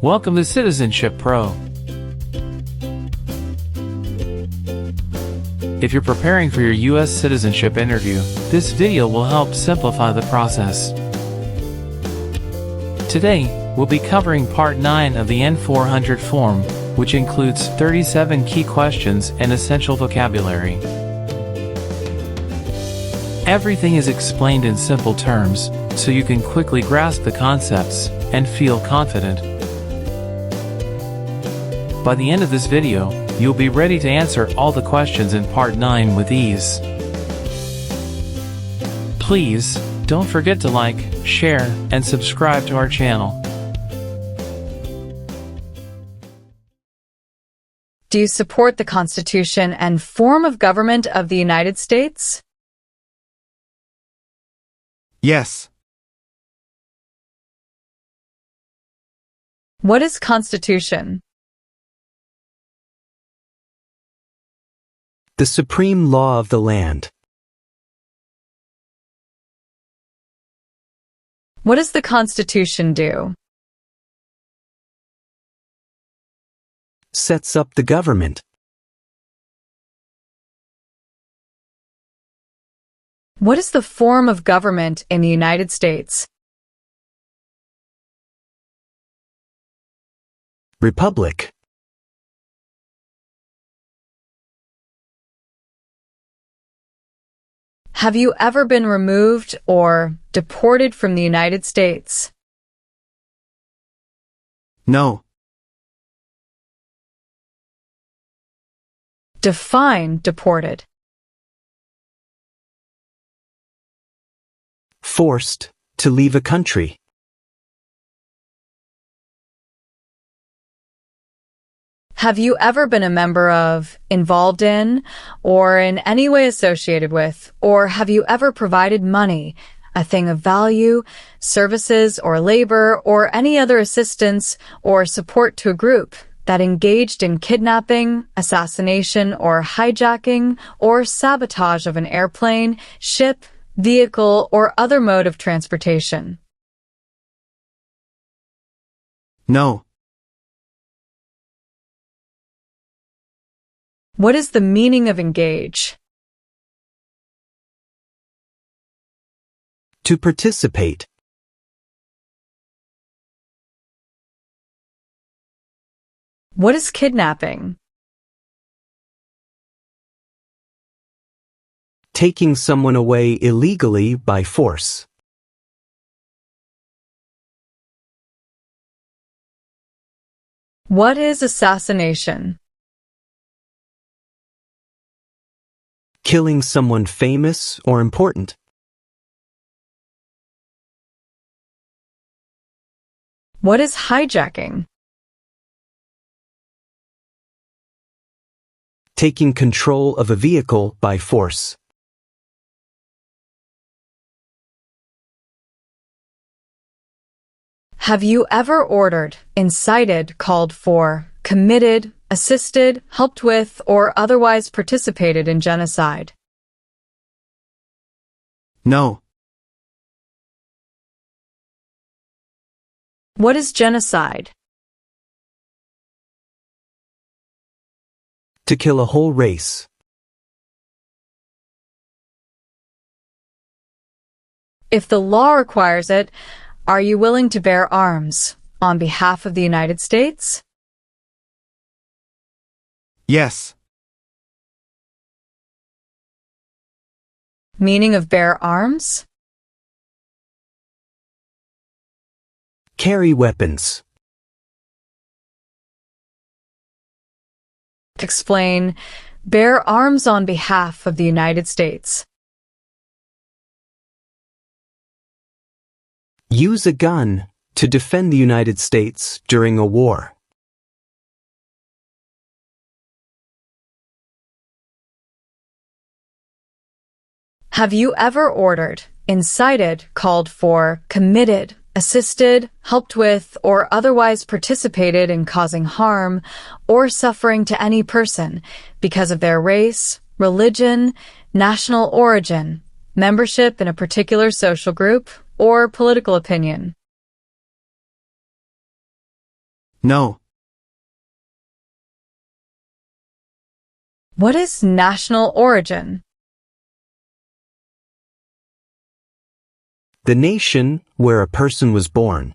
Welcome to Citizenship Pro. If you're preparing for your US citizenship interview, this video will help simplify the process. Today, we'll be covering Part 9 of the N400 form, which includes 37 key questions and essential vocabulary. Everything is explained in simple terms, so you can quickly grasp the concepts and feel confident. By the end of this video, you'll be ready to answer all the questions in Part 9 with ease. Please, don't forget to like, share, and subscribe to our channel. Do you support the Constitution and form of government of the United States? Yes. What is Constitution? The supreme law of the land. What does the Constitution do? Sets up the government. What is the form of government in the United States? Republic. Have you ever been removed or deported from the United States? No. Define deported. Forced to leave a country. Have you ever been a member of, involved in, or in any way associated with, or have you ever provided money, a thing of value, services or labor, or any other assistance or support to a group that engaged in kidnapping, assassination, or hijacking, or sabotage of an airplane, ship, vehicle, or other mode of transportation? No. What is the meaning of engage? To participate. What is kidnapping? Taking someone away illegally by force. What is assassination? Killing someone famous or important. What is hijacking? Taking control of a vehicle by force. Have you ever ordered, incited, called for, committed, assisted, helped with, or otherwise participated in genocide? No. What is genocide? To kill a whole race. If the law requires it, are you willing to bear arms on behalf of the United States? Yes. Meaning of bear arms? Carry weapons. Explain, bear arms on behalf of the United States. Use a gun to defend the United States during a war. Have you ever ordered, incited, called for, committed, assisted, helped with, or otherwise participated in causing harm or suffering to any person because of their race, religion, national origin, membership in a particular social group, or political opinion? No. What is national origin? The nation where a person was born.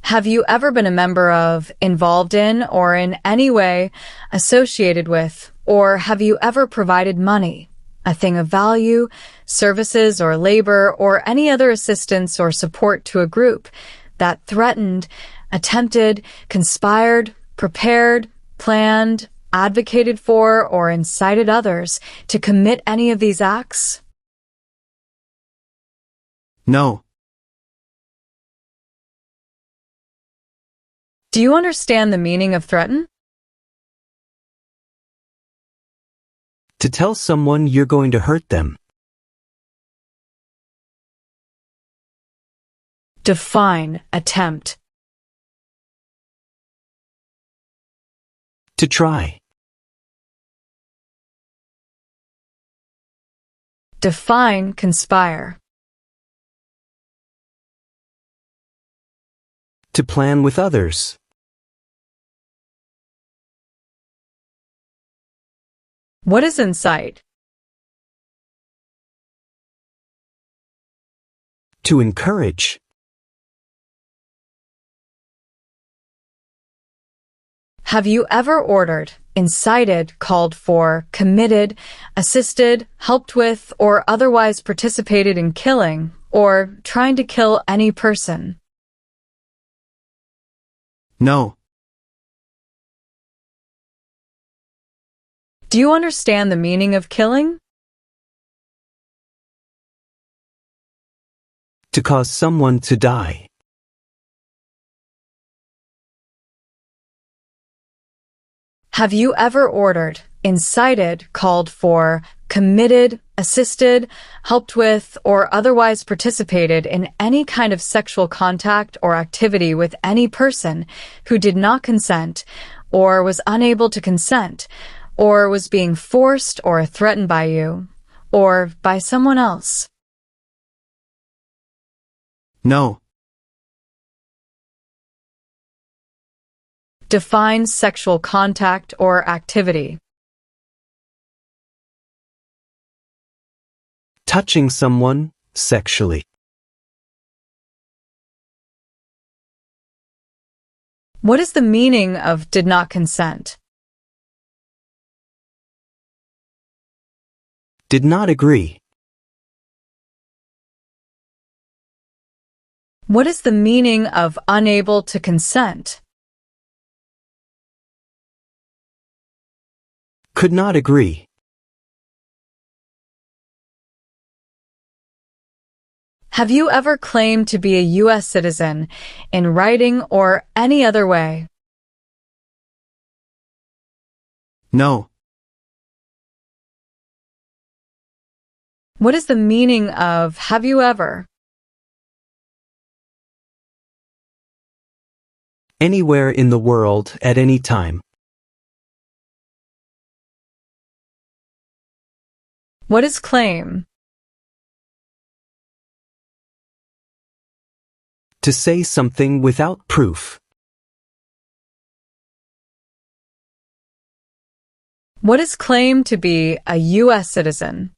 Have you ever been a member of, involved in, or in any way associated with, or have you ever provided money, a thing of value, services or labor, or any other assistance or support to a group that threatened, attempted, conspired, prepared, planned, advocated for, or incited others to commit any of these acts? No. Do you understand the meaning of threaten? To tell someone you're going to hurt them. Define, attempt. To try. Define, conspire. To plan with others. What is incite? To encourage. Have you ever ordered, incited, called for, committed, assisted, helped with, or otherwise participated in killing, or trying to kill any person? No. Do you understand the meaning of killing? To cause someone to die. Have you ever ordered, incited, called for, committed, assisted, helped with, or otherwise participated in any kind of sexual contact or activity with any person who did not consent, or was unable to consent, or was being forced or threatened by you, or by someone else? No. Define sexual contact or activity. Touching someone sexually. What is the meaning of did not consent? Did not agree. What is the meaning of unable to consent? Could not agree. Have you ever claimed to be a US citizen in writing or any other way? No. What is the meaning of have you ever? Anywhere in the world at any time. What is claim? To say something without proof. What is claim to be a US citizen?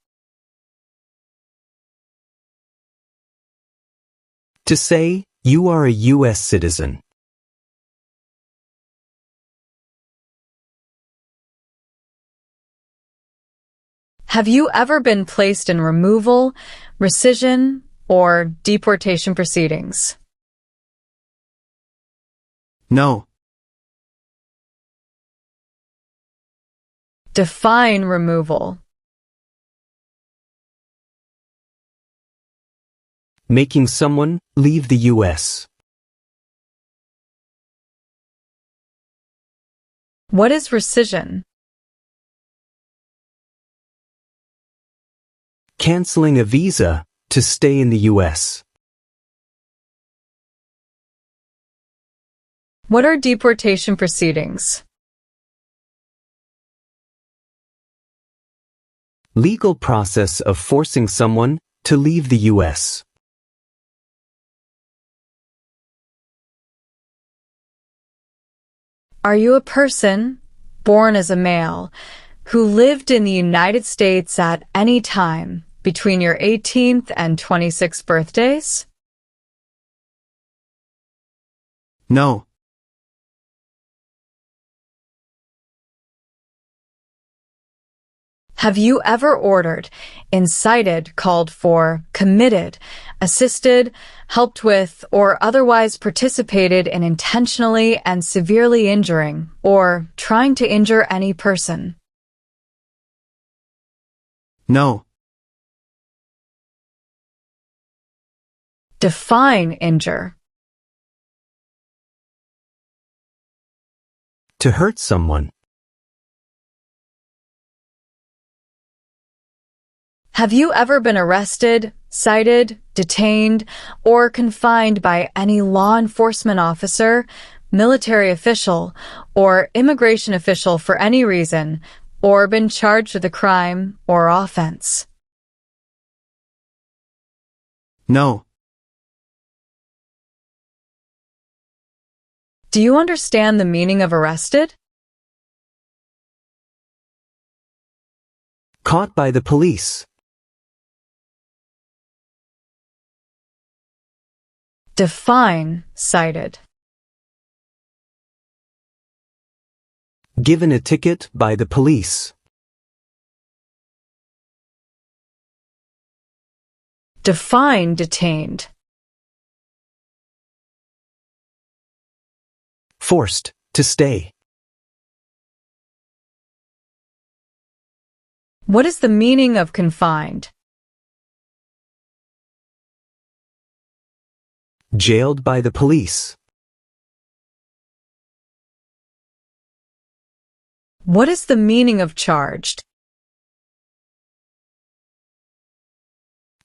To say you are a US citizen. Have you ever been placed in removal, rescission, or deportation proceedings? No. Define removal. Making someone leave the US. What is rescission? Canceling a visa to stay in the US. What are deportation proceedings? Legal process of forcing someone to leave the US. Are you a person born as a male who lived in the United States at any time between your 18th and 26th birthdays? No. Have you ever ordered, incited, called for, committed, assisted, helped with, or otherwise participated in intentionally and severely injuring or trying to injure any person? No. Define injure. To hurt someone. Have you ever been arrested, cited, detained, or confined by any law enforcement officer, military official, or immigration official for any reason, or been charged with a crime or offense? No. Do you understand the meaning of arrested? Caught by the police. Define cited. Given a ticket by the police. Define detained. Forced to stay. What is the meaning of confined? Jailed by the police. What is the meaning of charged?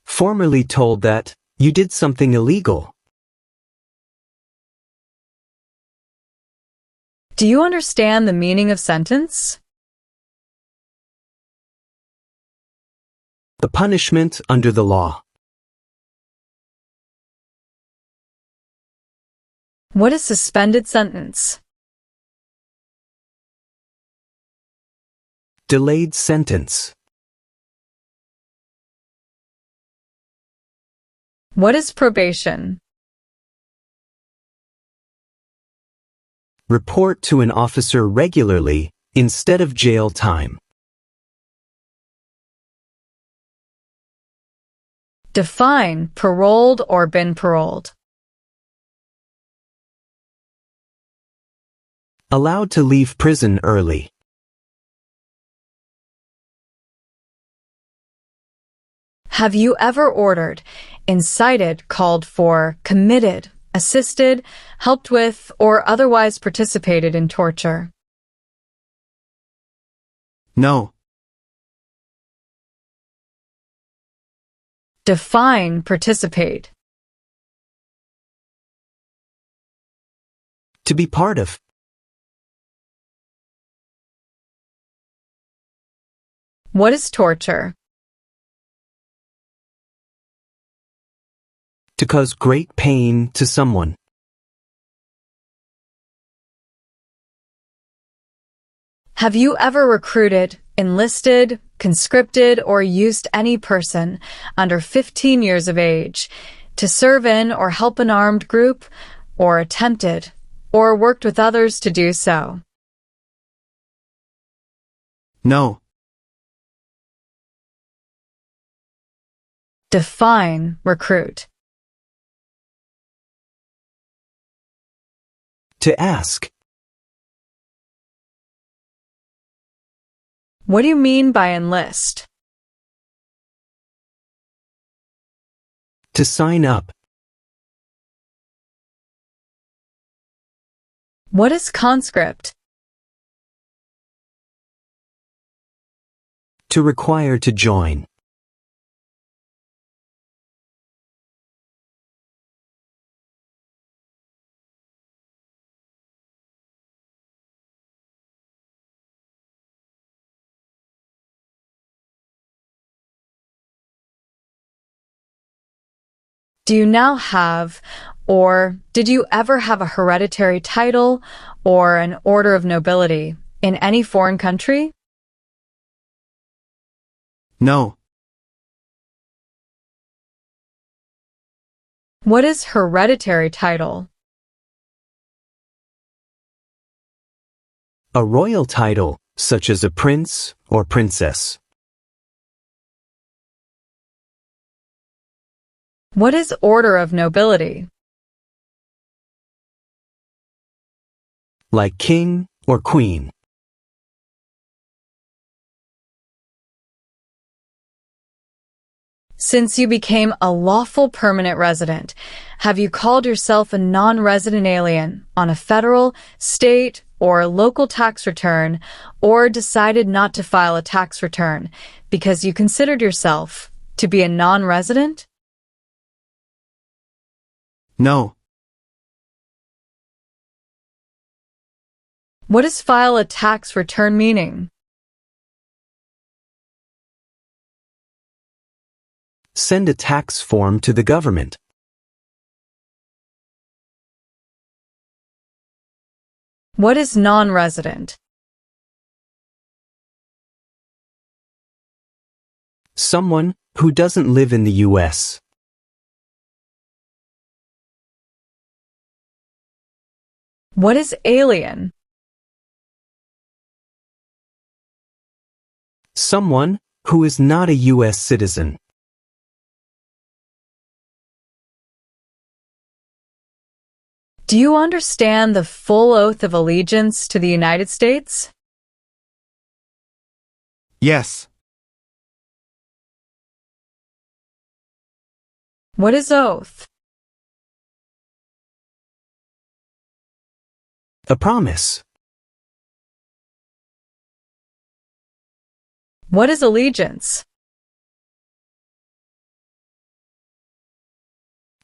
Formerly told that you did something illegal. Do you understand the meaning of sentence? The punishment under the law. What is suspended sentence? Delayed sentence. What is probation? Report to an officer regularly instead of jail time. Define paroled or been paroled. Allowed to leave prison early. Have you ever ordered, incited, called for, committed, assisted, helped with, or otherwise participated in torture? No. Define participate. To be part of. What is torture? To cause great pain to someone. Have you ever recruited, enlisted, conscripted, or used any person under 15 years of age to serve in or help an armed group, or attempted, or worked with others to do so? No. Define recruit. To ask. What do you mean by enlist? To sign up. What is conscript? To require to join. Do you now have, or did you ever have a hereditary title or an order of nobility in any foreign country? No. What is hereditary title? A royal title, such as a prince or princess. What is order of nobility? Like king or queen. Since you became a lawful permanent resident, have you called yourself a non-resident alien on a federal, state, or local tax return, or decided not to file a tax return because you considered yourself to be a non-resident? No. What does file a tax return meaning? Send a tax form to the government. What is non-resident? Someone who doesn't live in the US. What is alien? Someone who is not a US citizen. Do you understand the full oath of allegiance to the United States? Yes. What is oath? A promise. What is allegiance?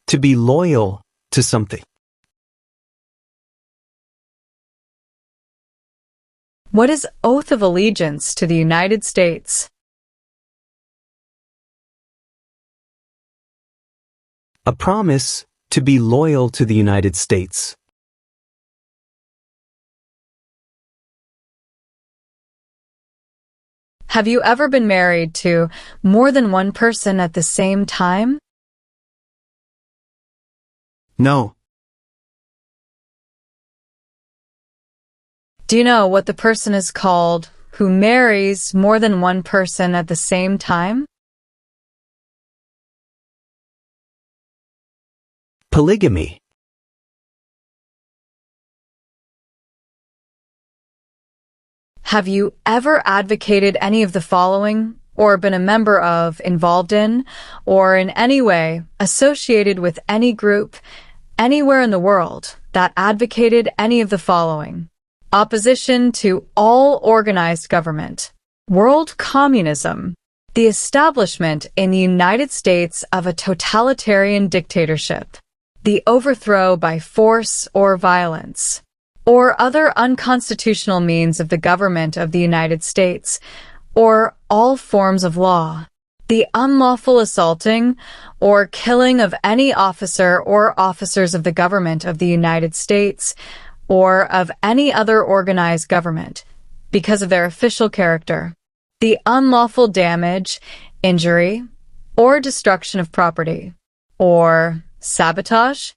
To be loyal to something. What is oath of allegiance to the United States? A promise to be loyal to the United States. Have you ever been married to more than one person at the same time? No. Do you know what the person is called who marries more than one person at the same time? Polygamy. Have you ever advocated any of the following, or been a member of, involved in, or in any way associated with any group anywhere in the world that advocated any of the following? Opposition to all organized government, world communism, the establishment in the United States of a totalitarian dictatorship, the overthrow by force or violence, or other unconstitutional means of the government of the United States, or all forms of law, the unlawful assaulting or killing of any officer or officers of the government of the United States, or of any other organized government, because of their official character, the unlawful damage, injury, or destruction of property, or sabotage?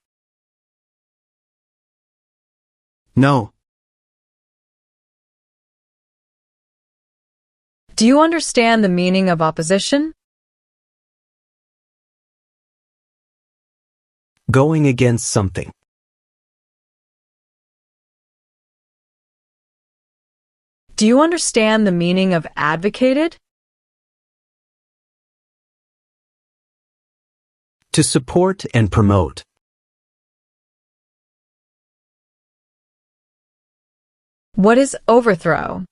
No. Do you understand the meaning of opposition? Going against something. Do you understand the meaning of advocated? To support and promote. What is overthrow?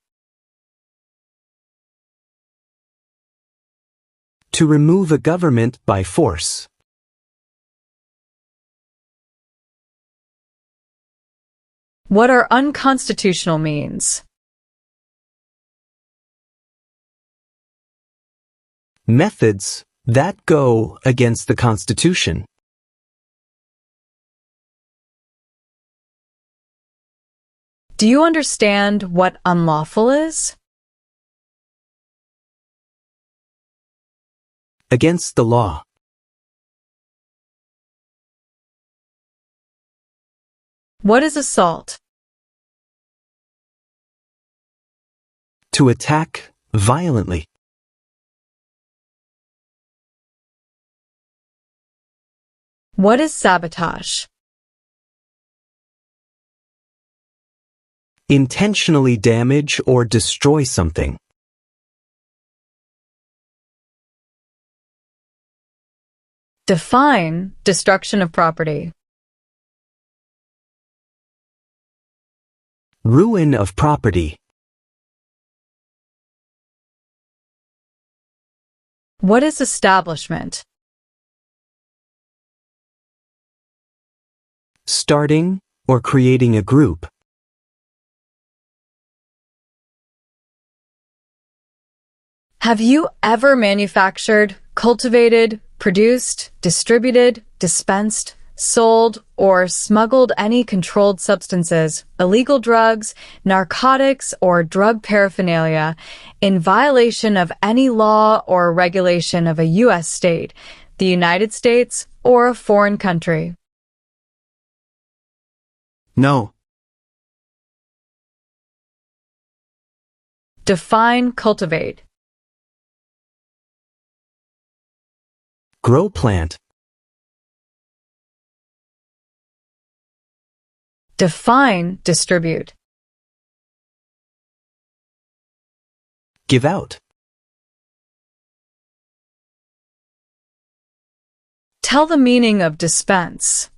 To remove a government by force. What are unconstitutional means? Methods that go against the Constitution. Do you understand what unlawful is? Against the law. What is assault? To attack violently. What is sabotage? Intentionally damage or destroy something. Define destruction of property. Ruin of property. What is establishment? Starting or creating a group. Have you ever manufactured, cultivated, produced, distributed, dispensed, sold, or smuggled any controlled substances, illegal drugs, narcotics, or drug paraphernalia in violation of any law or regulation of a U.S. state, the United States, or a foreign country? No. Define cultivate. Grow plant. Define distribute. Give out. Tell the meaning of dispense.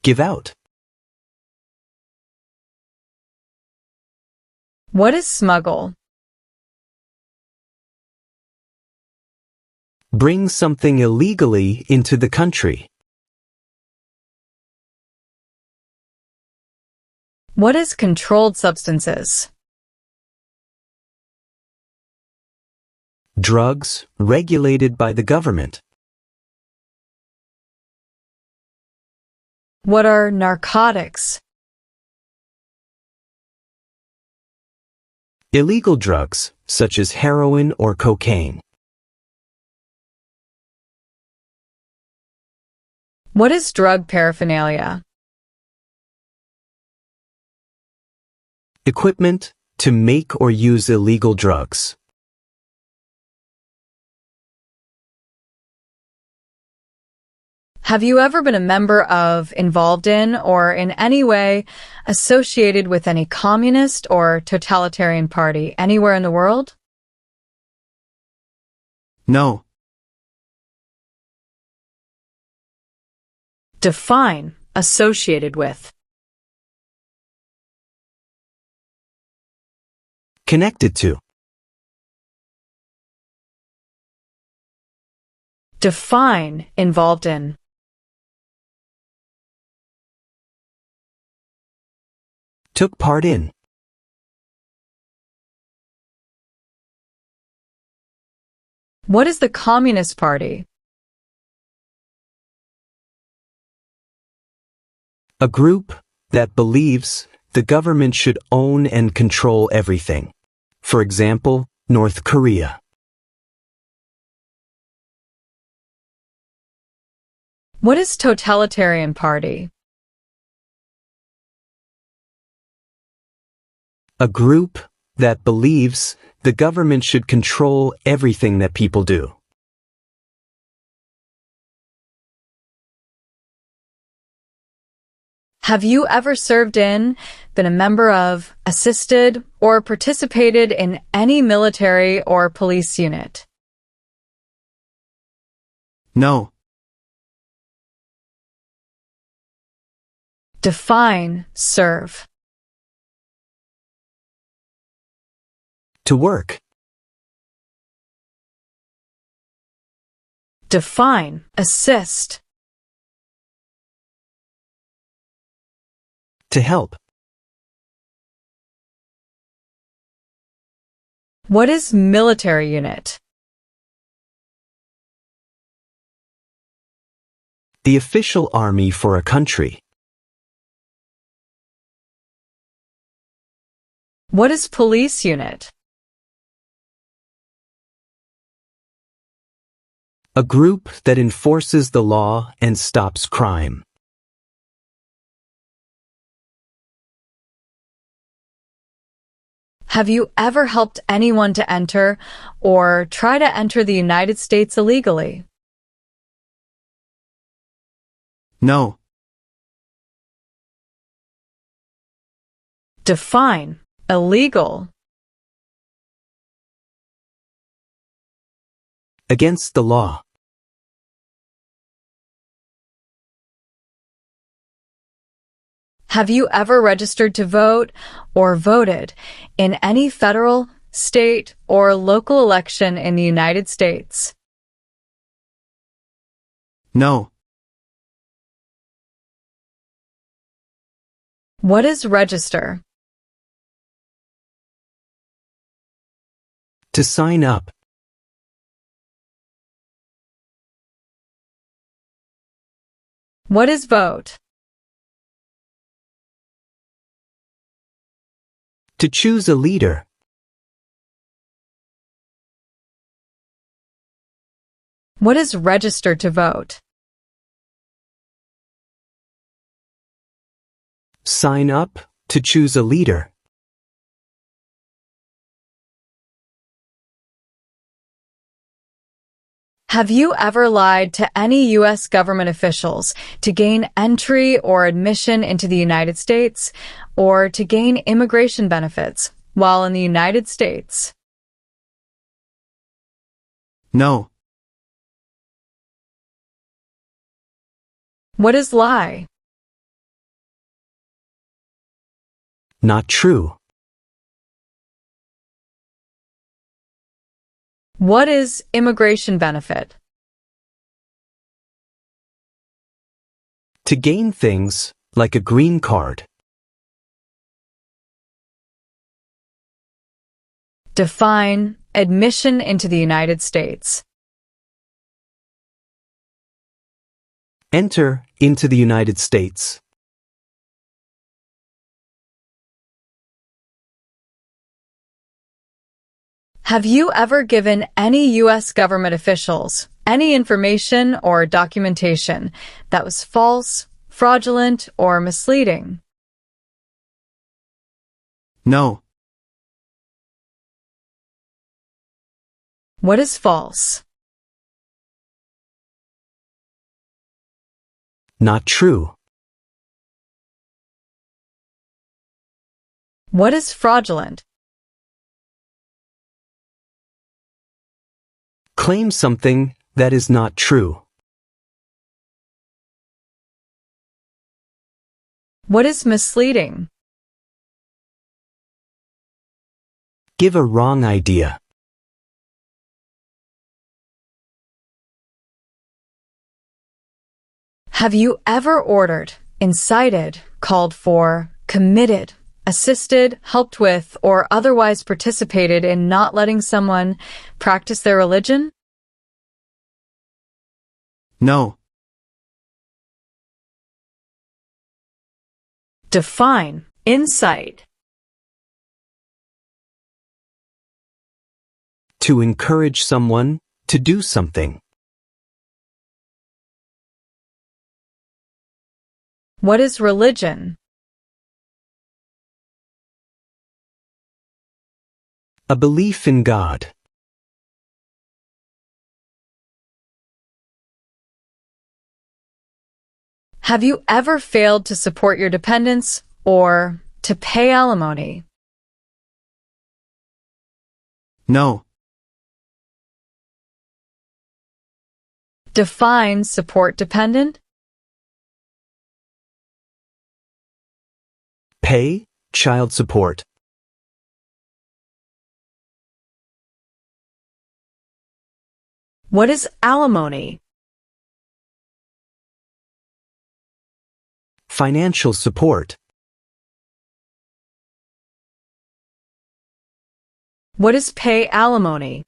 Give out. What is smuggle? Bring something illegally into the country. What is controlled substances? Drugs regulated by the government. What are narcotics? Illegal drugs, such as heroin or cocaine. What is drug paraphernalia? Equipment to make or use illegal drugs. Have you ever been a member of, involved in, or in any way associated with any communist or totalitarian party anywhere in the world? No. Define associated with. Connected to. Define involved in. Took part in. What is the Communist Party? A group that believes the government should own and control everything. For example, North Korea. What is totalitarian party? A group that believes the government should control everything that people do. Have you ever served in, been a member of, assisted, or participated in any military or police unit? No. Define serve. To work. Define assist. To help. What is military unit? The official army for a country. What is police unit? A group that enforces the law and stops crime. Have you ever helped anyone to enter or try to enter the United States illegally? No. Define illegal. Against the law. Have you ever registered to vote or voted in any federal, state, or local election in the United States? No. What is register? To sign up. What is vote? To choose a leader. What is register to vote? Sign up to choose a leader. Have you ever lied to any U.S. government officials to gain entry or admission into the United States or to gain immigration benefits while in the United States? No. What is lie? Not true. What is immigration benefit? To gain things like a green card. Define admission into the United States. Enter into the United States. Have you ever given any U.S. government officials any information or documentation that was false, fraudulent, or misleading? No. What is false? Not true. What is fraudulent? Claim something that is not true. What is misleading? Give a wrong idea. Have you ever ordered, incited, called for, committed, assisted, helped with, or otherwise participated in not letting someone practice their religion? No. Define incite. To encourage someone to do something. What is religion? A belief in God. Have you ever failed to support your dependents or to pay alimony? No. Define support dependent. Pay child support. What is alimony? Financial support. What is pay alimony?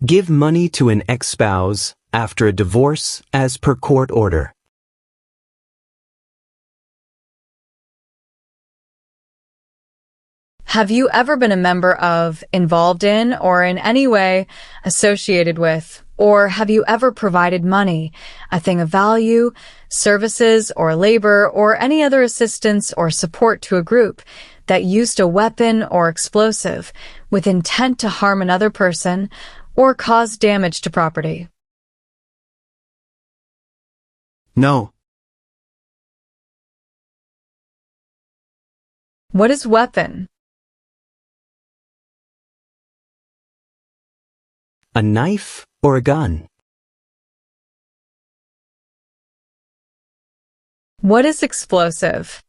Give money to an ex-spouse after a divorce as per court order. Have you ever been a member of, involved in, or in any way associated with, or have you ever provided money, a thing of value, services or labor, or any other assistance or support to a group that used a weapon or explosive with intent to harm another person or cause damage to property? No. What is weapon? A knife or a gun? What is explosive?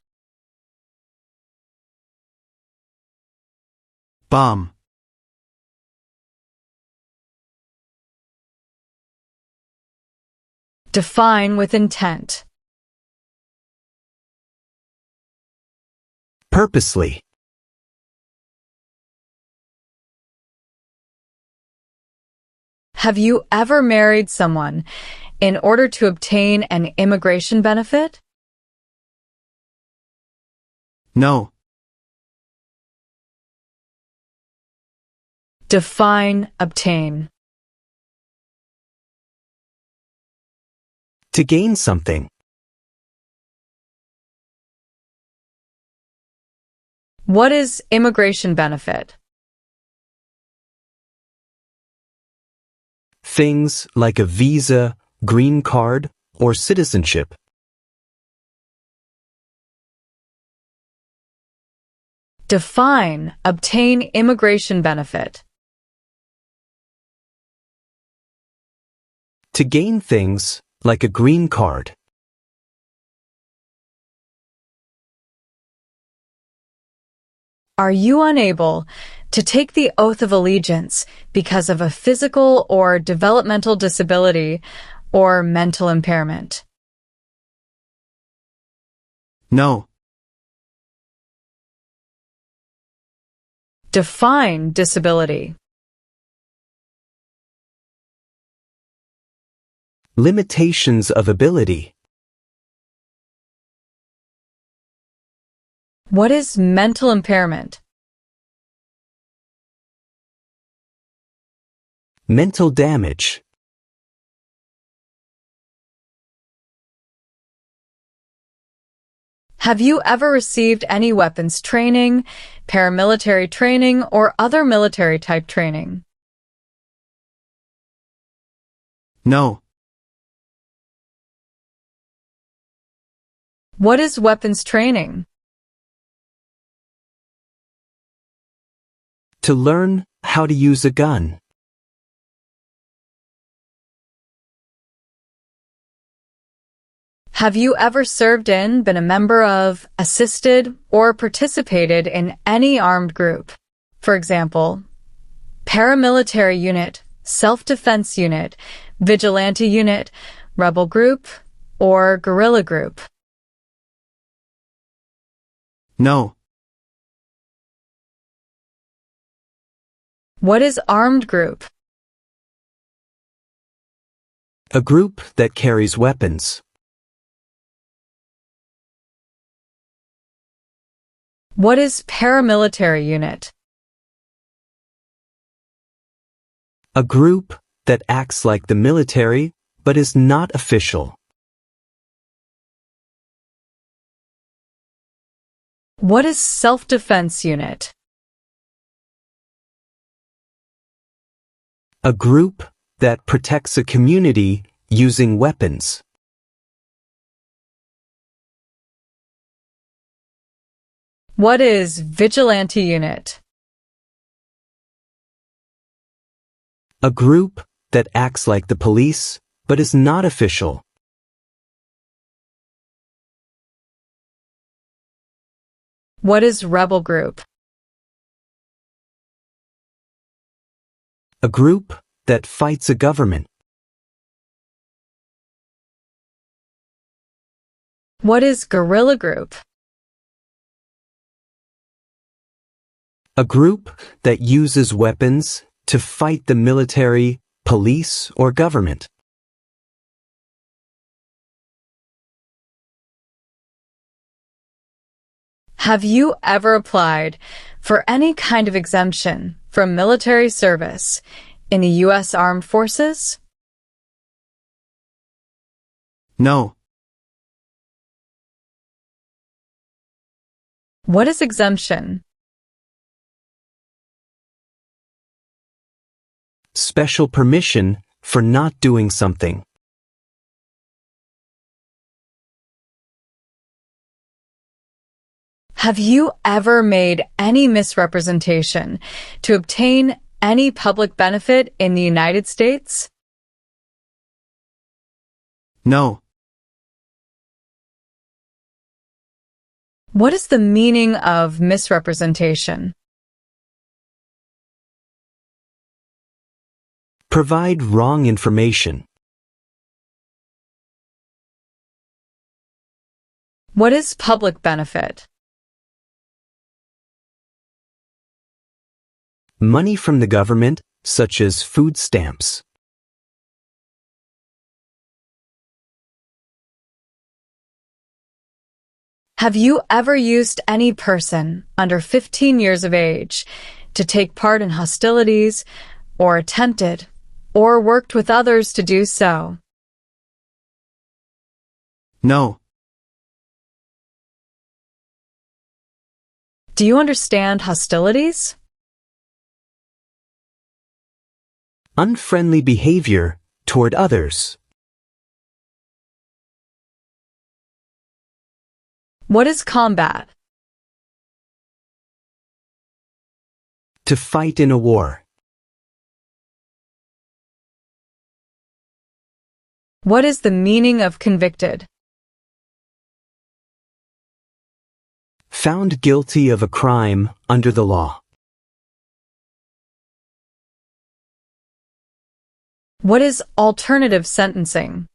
Bomb. Define with intent. Purposely. Have you ever married someone in order to obtain an immigration benefit? No. Define obtain. To gain something. What is immigration benefit? Things like a visa, green card, or citizenship. Define obtain immigration benefit. To gain things like a green card. Are you unable to take the oath of allegiance because of a physical or developmental disability or mental impairment? No. Define disability. Limitations of ability. What is mental impairment? Mental damage. Have you ever received any weapons training, paramilitary training, or other military type training? No. What is weapons training? To learn how to use a gun. Have you ever served in, been a member of, assisted, or participated in any armed group? For example, paramilitary unit, self-defense unit, vigilante unit, rebel group, or guerrilla group? No. What is armed group? A group that carries weapons. What is paramilitary unit? A group that acts like the military but is not official. What is self-defense unit? A group that protects a community using weapons. What is vigilante unit? A group that acts like the police but is not official. What is rebel group? A group that fights a government. What is guerrilla group? A group that uses weapons to fight the military, police, or government. Have you ever applied for any kind of exemption from military service in the U.S. Armed Forces? No. What is exemption? Special permission for not doing something. Have you ever made any misrepresentation to obtain any public benefit in the United States? No. What is the meaning of misrepresentation? Provide wrong information. What is public benefit? Money from the government, such as food stamps. Have you ever used any person under 15 years of age to take part in hostilities, or attempted, or worked with others to do so? No. Do you understand hostilities? Unfriendly behavior toward others. What is combat? To fight in a war. What is the meaning of convicted? Found guilty of a crime under the law. What is alternative sentencing?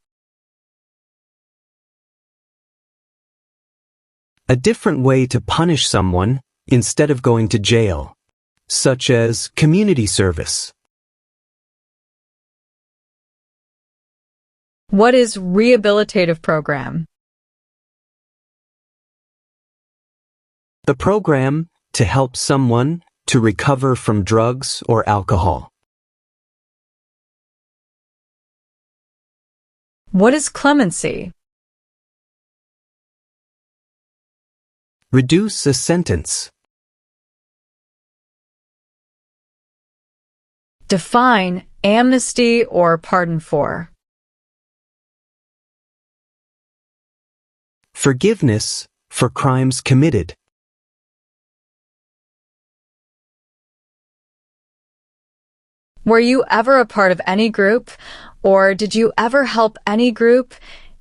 A different way to punish someone instead of going to jail, such as community service. What is rehabilitative program? The program to help someone to recover from drugs or alcohol. What is clemency? Reduce a sentence. Define amnesty or pardon for. Forgiveness for crimes committed. Were you ever a part of any group, or did you ever help any group,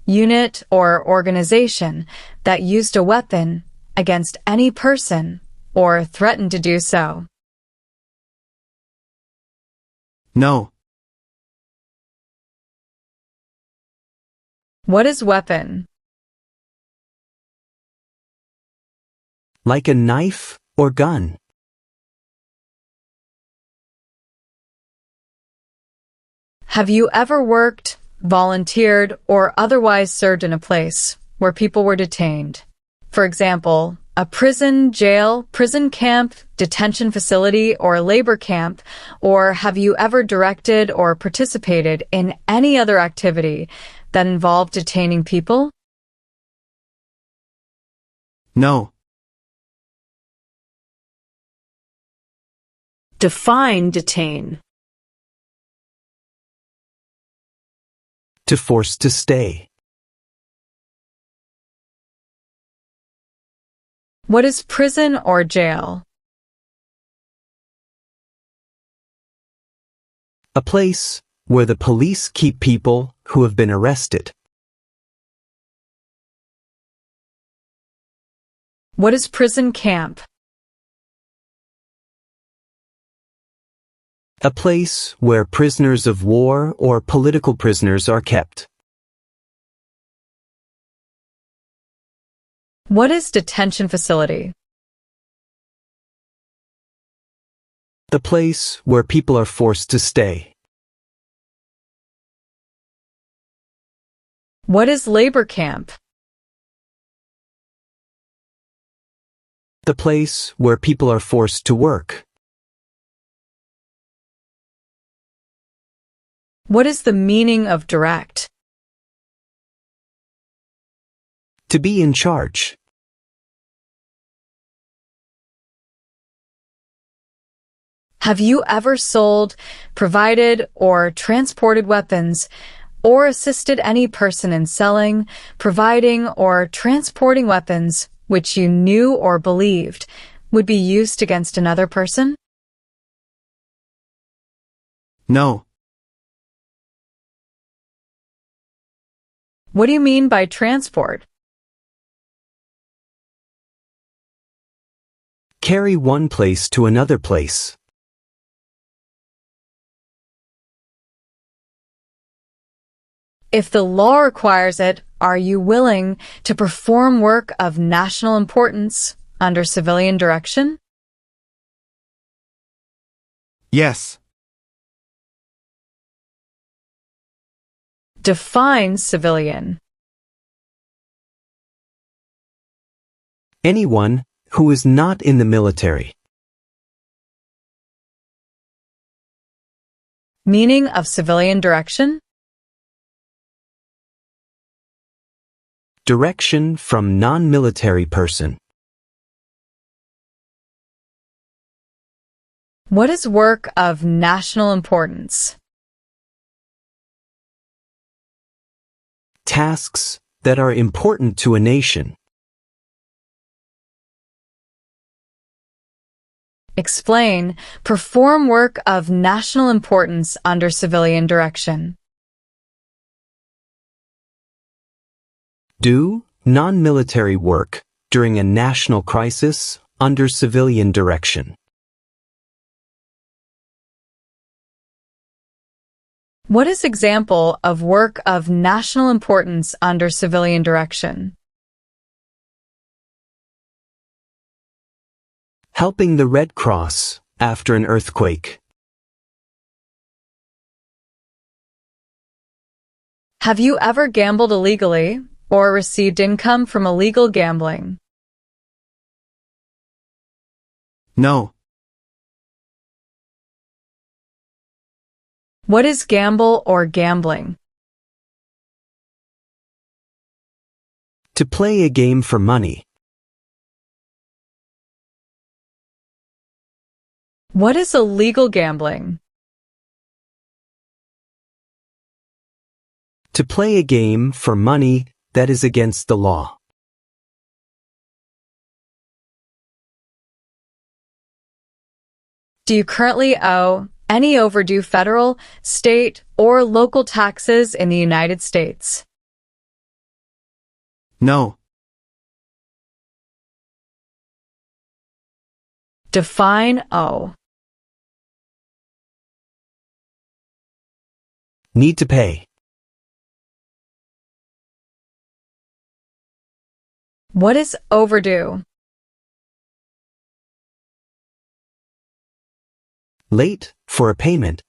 unit, or organization that used a weapon against any person or threatened to do so? No. What is weapon? Like a knife or gun. Have you ever worked, volunteered, or otherwise served in a place where people were detained? For example, a prison, jail, prison camp, detention facility, or labor camp, or have you ever directed or participated in any other activity that involved detaining people? No. Define detain. To force to stay. What is prison or jail? A place where the police keep people who have been arrested. What is prison camp? A place where prisoners of war or political prisoners are kept. What is detention facility? The place where people are forced to stay. What is labor camp? The place where people are forced to work. What is the meaning of direct? To be in charge. Have you ever sold, provided, or transported weapons, or assisted any person in selling, providing, or transporting weapons which you knew or believed would be used against another person? No. What do you mean by transport? Carry one place to another place. If the law requires it, are you willing to perform work of national importance under civilian direction? Yes. Define civilian. Anyone who is not in the military. Meaning of civilian direction? Direction from non-military person. What is work of national importance? Tasks that are important to a nation. Explain, perform work of national importance under civilian direction. Do non-military work during a national crisis under civilian direction. What is example of work of national importance under civilian direction? Helping the Red Cross after an earthquake. Have you ever gambled illegally or received income from illegal gambling? No. What is gamble or gambling? To play a game for money. What is illegal gambling? To play a game for money that is against the law. Do you currently owe any overdue federal, state, or local taxes in the United States? No. Define owe. Need to pay. What is overdue? Late for a payment.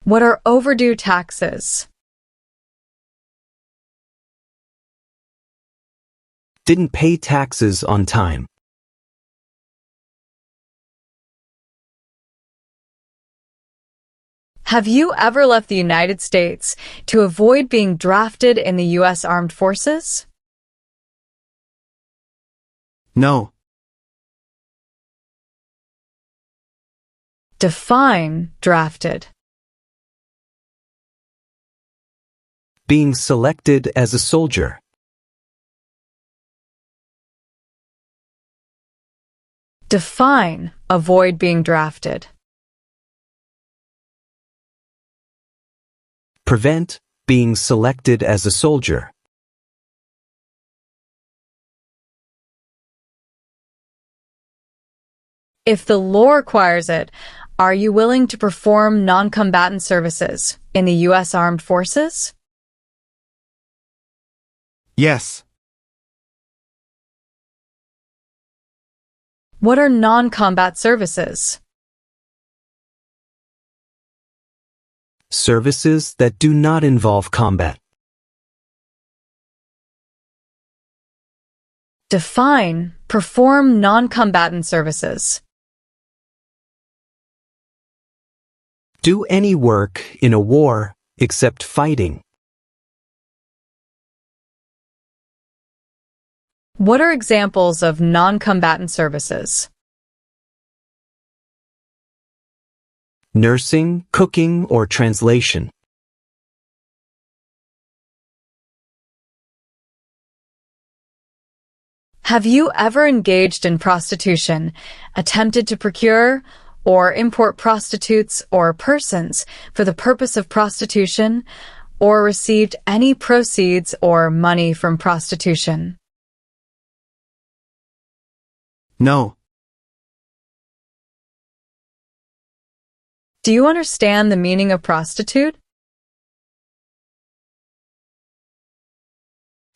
What are overdue taxes? Didn't pay taxes on time. Have you ever left the United States to avoid being drafted in the U.S. Armed Forces? No. Define drafted. Being selected as a soldier. Define avoid being drafted. Prevent being selected as a soldier. If the law requires it, are you willing to perform non-combatant services in the U.S. Armed Forces? Yes. What are non-combat services? Services that do not involve combat. Define, perform non-combatant services. Do any work in a war except fighting. What are examples of non-combatant services? Nursing, cooking, or translation. Have you ever engaged in prostitution, attempted to procure or import prostitutes or persons for the purpose of prostitution, or received any proceeds or money from prostitution? No. Do you understand the meaning of prostitute?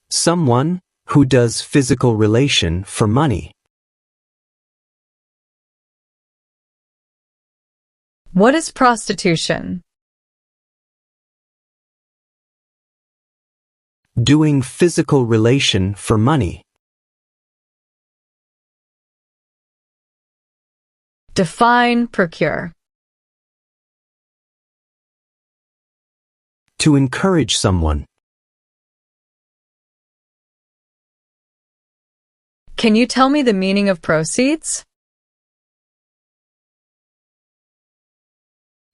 Someone who does physical relation for money. What is prostitution? Doing physical relation for money. Define, procure. To encourage someone. Can you tell me the meaning of proceeds?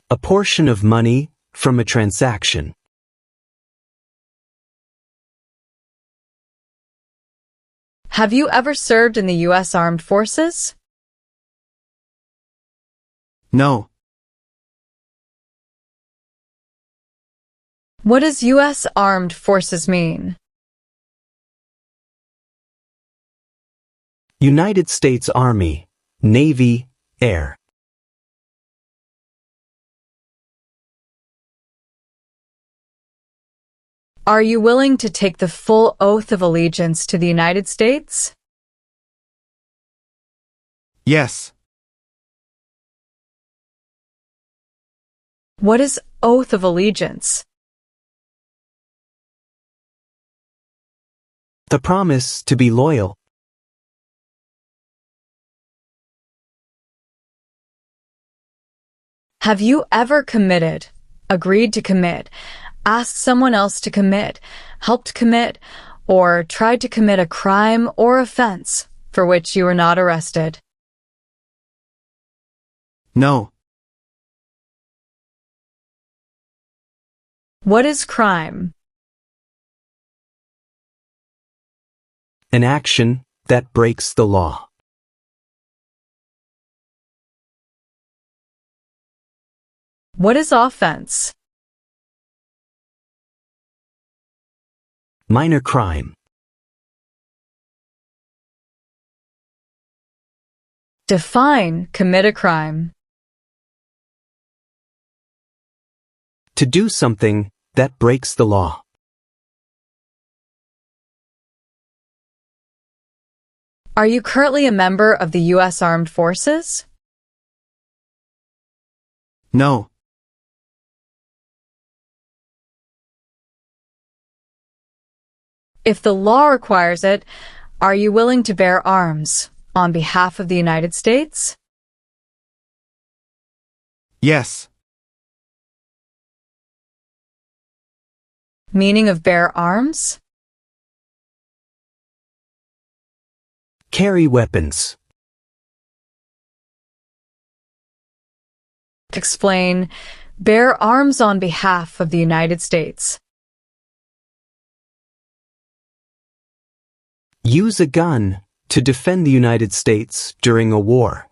A portion of money from a transaction. Have you ever served in the U.S. Armed Forces? No. What does U.S. Armed Forces mean? United States Army, Navy, Air. Are you willing to take the full oath of allegiance to the United States? Yes. What is oath of allegiance? The promise to be loyal. Have you ever committed, agreed to commit, asked someone else to commit, helped commit, or tried to commit a crime or offense for which you were not arrested? No. What is crime? An action that breaks the law. What is offense? Minor crime. Define, commit a crime. To do something that breaks the law. Are you currently a member of the U.S. Armed Forces? No. If the law requires it, are you willing to bear arms on behalf of the United States? Yes. Meaning of bear arms? Carry weapons. Explain, bear arms on behalf of the United States. Use a gun to defend the United States during a war.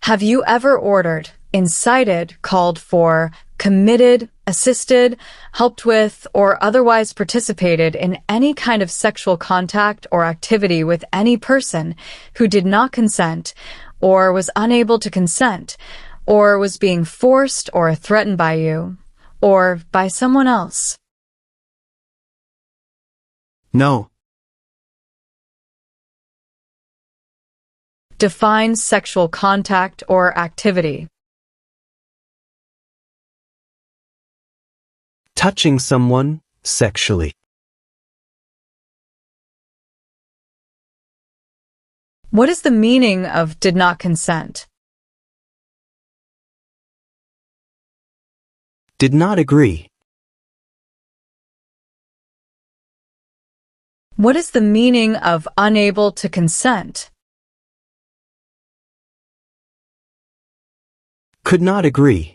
Have you ever ordered, incited, called for, committed, assisted, helped with, or otherwise participated in any kind of sexual contact or activity with any person who did not consent, or was unable to consent, or was being forced or threatened by you, or by someone else? No. Define sexual contact or activity. touching someone sexually. What is the meaning of did not consent? Did not agree. What is the meaning of unable to consent? Could not agree.